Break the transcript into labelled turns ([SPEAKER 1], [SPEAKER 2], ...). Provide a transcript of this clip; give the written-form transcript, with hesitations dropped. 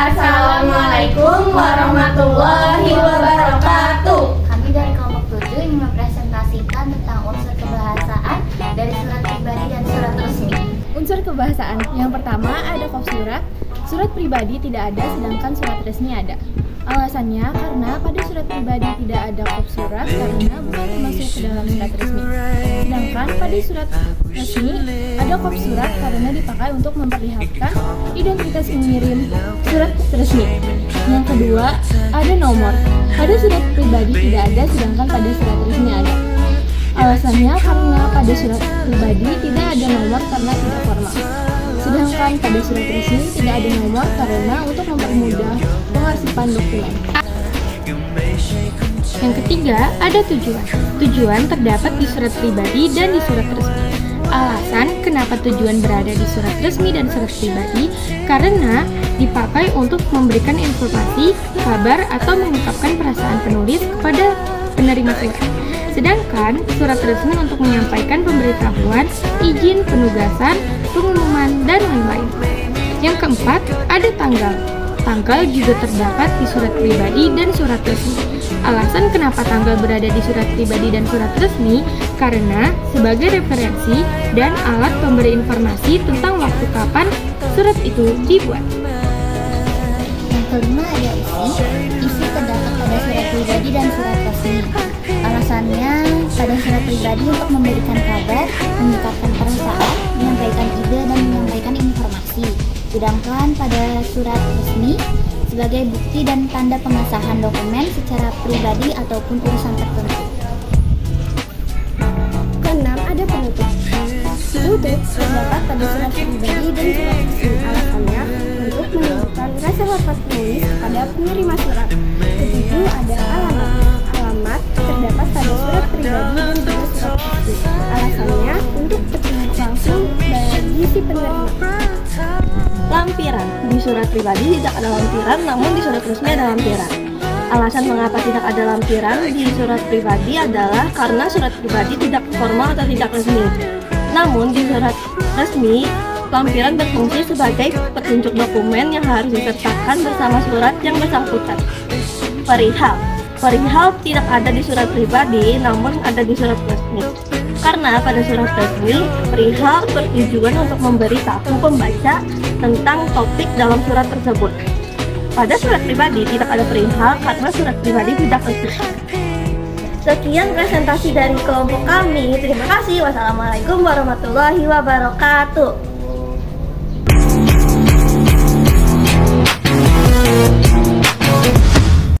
[SPEAKER 1] Assalamualaikum warahmatullahi wabarakatuh.
[SPEAKER 2] Kami dari kelompok 7 ingin mempresentasikan tentang unsur kebahasaan dari surat pribadi dan surat resmi.
[SPEAKER 3] Unsur kebahasaan yang pertama ada kopsurat. Surat pribadi tidak ada sedangkan surat resmi ada. Alasannya karena pada surat pribadi tidak ada kopsurat karena bukan termasuk ke dalam surat resmi. Sedangkan pada surat resmi ada kopsurat karena dipakai untuk memperlihatkan identitas pengirim surat resmi. Yang kedua ada nomor. Pada surat pribadi tidak ada sedangkan pada surat resmi ada. Alasannya karena pada surat pribadi tidak ada nomor karena tidak formal. Sedangkan pada surat resmi tidak ada nomor karena untuk mempermudah pengarsipan dokumen. Yang ketiga, ada tujuan. Tujuan terdapat di surat pribadi dan di surat resmi. Alasan kenapa tujuan berada di surat resmi dan surat pribadi karena dipakai untuk memberikan informasi, kabar, atau mengungkapkan perasaan penulis kepada penerima surat. Sedangkan surat resmi untuk menyampaikan pemberitahuan, izin, penugasan, pengumuman, dan lain-lain. Yang keempat, ada tanggal. Tanggal juga terdapat di surat pribadi dan surat resmi. Alasan kenapa tanggal berada di surat pribadi dan surat resmi karena sebagai referensi dan alat pemberi informasi tentang waktu kapan surat itu dibuat.
[SPEAKER 2] Yang kelima ada isi. Isi terdapat pada surat pribadi dan surat resmi. Alasannya pada surat pribadi untuk memberikan kabar, mengungkapkan perasaan, menyampaikan ide, dan menyampaikan informasi. Sedangkan pada surat resmi sebagai bukti dan tanda pengesahan dokumen secara pribadi ataupun urusan tertentu.
[SPEAKER 3] Keenam, ada penutup. Penutup terdapat pada surat pribadi dan surat resmi. Alasannya untuk menunjukkan rasa hormat penulis kepada penerima surat. Ketujuh, ada alamat. Alamat terdapat pada surat pribadi dan juga surat resmi. Alasannya untuk petunjuk langsung bagi si penerima.
[SPEAKER 1] Lampiran. Di surat pribadi tidak ada lampiran, namun di surat resmi ada lampiran. Alasan mengapa tidak ada lampiran di surat pribadi adalah karena surat pribadi tidak formal atau tidak resmi. Namun di surat resmi, lampiran berfungsi sebagai petunjuk dokumen yang harus disertakan bersama surat yang bersangkutan. Perihal. Perihal tidak ada di surat pribadi, namun ada di surat resmi. Karena pada surat resmi, perihal bertujuan untuk memberitahu pembaca tentang topik dalam surat tersebut. Pada surat pribadi tidak ada perihal karena surat pribadi tidak resmi. Sekian presentasi dari kelompok kami. Terima kasih. Wassalamualaikum warahmatullahi wabarakatuh.